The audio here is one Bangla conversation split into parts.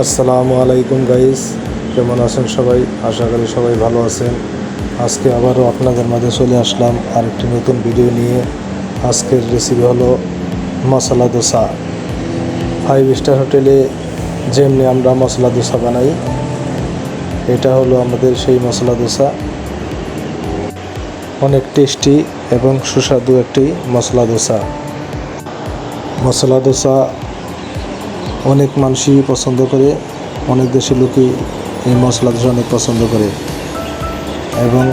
আসসালামু আলাইকুম গাইস, কেমন আছেন সবাই? আশা করি সবাই ভালো আছেন। আজকে আবারও আপনাদের মাঝে চলে আসলাম আরেকটি নতুন ভিডিও নিয়ে। আজকের রেসিপি হলো মশলা দোসা। 5 স্টার হোটেলে যেমনি আমরা মশলা দোসা বানাই, এটা হলো আমাদের সেই মশলা দোসা। অনেক টেস্টি এবং সুস্বাদু একটি মশলা দোসা। মশলা দোসা অনেক মানুষই পছন্দ করে, অনেক দেশের লোকই এই মশলা দোসা অনেক পছন্দ করে এবং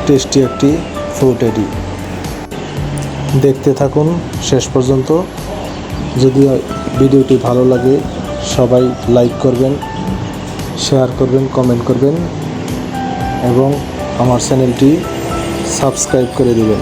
টেস্টি একটি ফুড এটি। দেখতে থাকুন শেষ পর্যন্ত। যদি ভিডিওটি ভালো লাগে সবাই লাইক করবেন, শেয়ার করবেন, কমেন্ট করবেন এবং আমার চ্যানেলটি সাবস্ক্রাইব করে দেবেন।